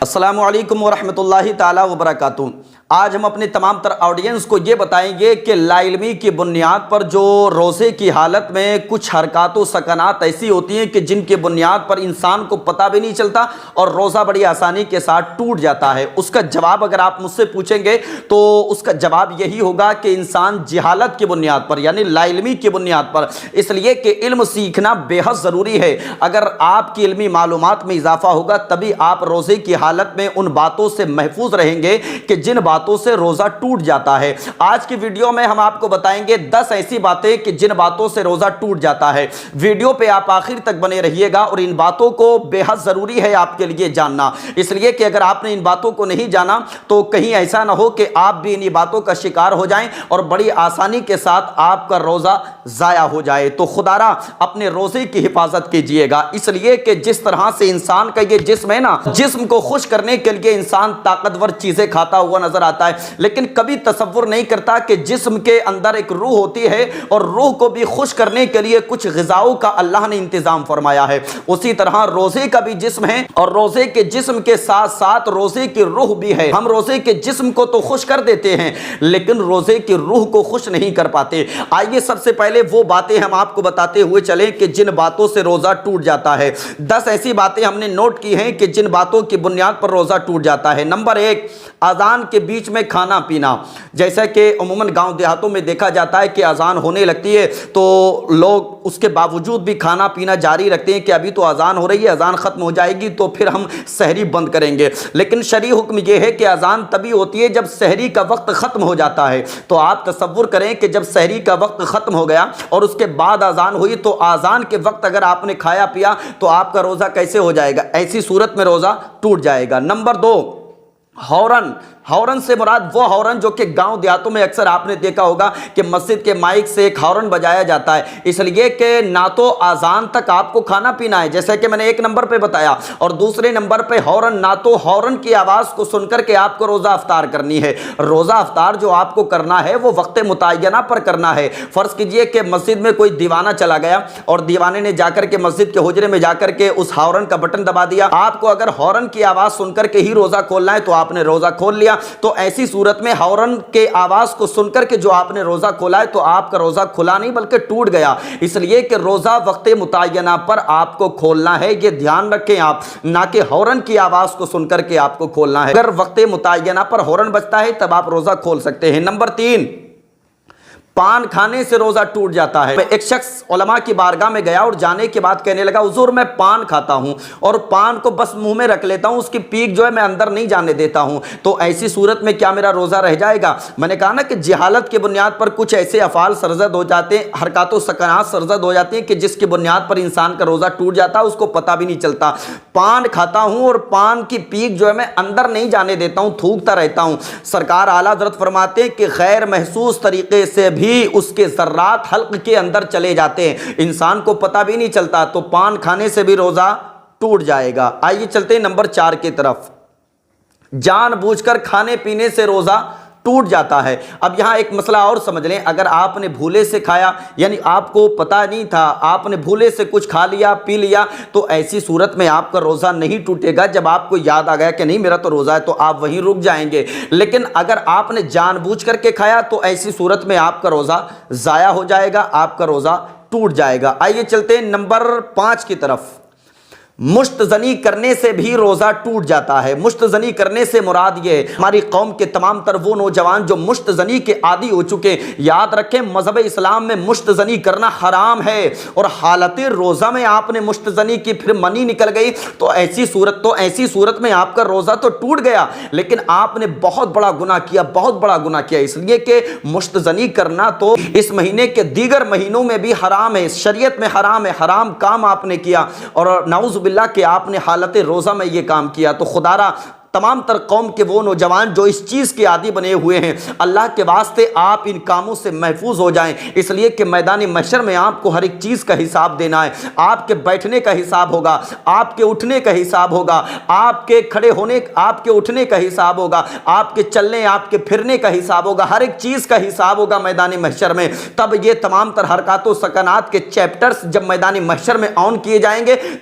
السلام علیکم ورحمۃ اللہ تعالی وبرکاتہ۔ آج ہم اپنے تمام تر آڈینس کو یہ بتائیں گے کہ لا علمی کی بنیاد پر جو روزے کی حالت میں کچھ حرکات و سکنات ایسی ہوتی ہیں کہ جن کی بنیاد پر انسان کو پتہ بھی نہیں چلتا اور روزہ بڑی آسانی کے ساتھ ٹوٹ جاتا ہے۔ اس کا جواب اگر آپ مجھ سے پوچھیں گے تو اس کا جواب یہی ہوگا کہ انسان جہالت کی بنیاد پر یعنی لا علمی کی بنیاد پر، اس لیے کہ علم سیکھنا بے حد ضروری ہے۔ اگر آپ کی علمی معلومات میں اضافہ ہوگا تبھی آپ روزے کی حالت میں ان باتوں سے محفوظ رہیں گے کہ جن باتوں سے روزہ ٹوٹ جاتا ہے۔ آج کی ویڈیو میں ہم آپ کو بتائیں گے 10 ایسی باتیں کہ جن باتوں سے روزہ ٹوٹ جاتا ہے۔ ویڈیو پہ آپ آخر تک بنے رہیے گا اور ان باتوں کو بے حد ضروری ہے آپ کے لیے جاننا، اس لیے کہ اگر آپ نے ان باتوں کو نہیں جانا تو کہیں ایسا نہ ہو کہ آپ بھی انہی باتوں کا شکار ہو جائیں اور بڑی آسانی کے ساتھ آپ کا روزہ ضائع ہو جائے۔ تو خدا را اپنے روزے کی حفاظت کیجئے گا، اس لیے کہ جس طرح سے انسان کا یہ جسم ہے نا، جسم کو خوش کرنے کے لیے انسان طاقتور چیزیں کھاتا ہوا نظر آتا ہے، لیکن کبھی تصور نہیں کرتا کہ جسم کے اندر ایک روح ہوتی ہے اور روح کو بھی خوش کرنے کے لیے کچھ غذاؤں کا اللہ نے انتظام فرمایا ہے۔ اسی طرح روزے کا بھی جسم ہے اور روزے کے جسم کے ساتھ ساتھ روزے کی روح بھی ہے۔ ہم روزے کے جسم کو تو خوش کر دیتے ہیں لیکن روزے کی روح کو خوش نہیں کر پاتے۔ آئیے سب سے پہلے وہ باتیں ہم آپ کو بتاتے ہوئے چلیں کہ جن باتوں سے روزہ ٹوٹ جاتا ہے۔ 10 ایسی باتیں ہم نے نوٹ کی ہیں کہ جن باتوں کی بنیاد پر روزہ ٹوٹ جاتا ہے۔ نمبر 1، اذان کے بیچ میں کھانا پینا۔ جیسا کہ عموماً گاؤں دیہاتوں میں دیکھا جاتا ہے کہ اذان ہونے لگتی ہے تو لوگ اس کے باوجود بھی کھانا پینا جاری رکھتے ہیں کہ ابھی تو اذان ہو رہی ہے، اذان ختم ہو جائے گی تو پھر ہم سحری بند کریں گے۔ لیکن شرعی حکم یہ ہے کہ اذان تبھی ہوتی ہے جب سحری کا وقت ختم ہو جاتا ہے۔ تو آپ تصور کریں کہ جب سحری کا وقت ختم ہو گیا اور اس کے بعد اذان ہوئی تو اذان کے وقت اگر آپ نے کھایا پیا تو آپ کا روزہ کیسے ہو جائے گا؟ ایسی صورت میں روزہ ٹوٹ جائے گا۔ Number 2، horn. ہارن سے مراد وہ ہارن جو کہ گاؤں دیہاتوں میں اکثر آپ نے دیکھا ہوگا کہ مسجد کے مائک سے ایک ہارن بجایا جاتا ہے، اس لیے کہ نہ تو اذان تک آپ کو کھانا پینا ہے جیسا کہ میں نے ایک نمبر پہ بتایا، اور دوسرے نمبر پہ ہارن، نہ تو ہارن کی آواز کو سن کر کے آپ کو روزہ افطار کرنی ہے۔ روزہ افطار جو آپ کو کرنا ہے وہ وقت متعینہ پر کرنا ہے۔ فرض کیجئے کہ مسجد میں کوئی دیوانہ چلا گیا اور دیوانے نے جا کر کے مسجد کے حجرے میں جا کر کے اس ہارن کا بٹن دبا دیا، آپ کو اگر ہارن کی آواز سن کر کے ہی روزہ کھولنا ہے تو آپ نے روزہ کھول لیا، تو ایسی صورت میں ہارن کے آواز کو سن کر کے جو آپ نے روزہ کھولا ہے تو آپ کا روزہ کھلا نہیں بلکہ ٹوٹ گیا، اس لیے کہ روزہ وقت متعینہ پر آپ کو کھولنا ہے، یہ دھیان رکھیں آپ، نہ کہ ہارن کی آواز کو سن کر کے آپ کو کھولنا ہے۔ اگر وقت متعینہ پر ہارن بجتا ہے تب آپ روزہ کھول سکتے ہیں۔ نمبر 3، پان کھانے سے روزہ ٹوٹ جاتا ہے۔ ایک شخص علماء کی بارگاہ میں گیا اور جانے کے بعد کہنے لگا حضور میں پان کھاتا ہوں اور پان کو بس منہ میں رکھ لیتا ہوں، اس کی پیک جو ہے میں اندر نہیں جانے دیتا ہوں، تو ایسی صورت میں کیا میرا روزہ رہ جائے گا؟ میں نے کہا نا کہ جہالت کی بنیاد پر کچھ ایسے افعال سرزد ہو جاتے ہیں، حرکات و سکنات سرزد ہو جاتی ہیں کہ جس کی بنیاد پر انسان کا روزہ ٹوٹ جاتا ہے، اس کو پتہ بھی نہیں چلتا۔ پان کھاتا ہوں اور پان کی پیک جو ہے میں اندر نہیں جانے دیتا ہوں، تھوکتا رہتا ہوں۔ سرکار اعلیٰ حضرت فرماتے ہیں کہ غیر محسوس طریقے سے بھی اس کے ذرات حلق کے اندر چلے جاتے ہیں، انسان کو پتہ بھی نہیں چلتا، تو پان کھانے سے بھی روزہ ٹوٹ جائے گا۔ آئیے چلتے ہیں نمبر 4 کی طرف۔ جان بوجھ کر کھانے پینے سے روزہ ٹوٹ جاتا ہے۔ اب یہاں ایک مسئلہ اور سمجھ لیں، اگر آپ نے بھولے سے کھایا یعنی آپ کو پتہ نہیں تھا، آپ نے بھولے سے کچھ کھا لیا پی لیا تو ایسی صورت میں آپ کا روزہ نہیں ٹوٹے گا۔ جب آپ کو یاد آ گیا کہ نہیں میرا تو روزہ ہے تو آپ وہیں رک جائیں گے، لیکن اگر آپ نے جان بوجھ کر کے کھایا تو ایسی صورت میں آپ کا روزہ ضائع ہو جائے گا، آپ کا روزہ ٹوٹ جائے گا۔ آئیے چلتے ہیں نمبر 5 کی طرف۔ مشت زنی کرنے سے بھی روزہ ٹوٹ جاتا ہے۔ مشت زنی کرنے سے مراد یہ ہے ہماری قوم کے تمام تر وہ نوجوان جو مشت زنی کے عادی ہو چکے، یاد رکھیں مذہب اسلام میں مشت زنی کرنا حرام ہے، اور حالت روزہ میں آپ نے مشت زنی کی پھر منی نکل گئی تو ایسی صورت میں آپ کا روزہ تو ٹوٹ گیا، لیکن آپ نے بہت بڑا گناہ کیا، بہت بڑا گناہ کیا، اس لیے کہ مشت زنی کرنا تو اس مہینے کے دیگر مہینوں میں بھی حرام ہے، شریعت میں حرام ہے، حرام کام آپ نے کیا، اور نعوذ باللہ کہ آپ نے حالت روزہ میں یہ کام کیا۔ تو خدا را تمام تر قوم کے وہ نوجوان جو اس چیز کے عادی بنے ہوئے ہیں، اللہ کے واسطے آپ ان کاموں سے محفوظ ہو جائیں، اس لیے کہ میدان محشر میں آپ کو ہر ایک چیز کا حساب دینا ہے۔ آپ کے بیٹھنے کا حساب ہوگا، آپ کے اٹھنے کا حساب ہوگا، آپ کے کھڑے ہونے، آپ کے اٹھنے کا حساب ہوگا، آپ کے چلنے، آپ کے پھرنے کا حساب ہوگا، ہر ایک چیز کا حساب ہوگا میدان محشر میں۔ تب یہ تمام تر حرکات و سکنات کے چیپٹرز جب میدان محشر میں آن کیے جائیں گے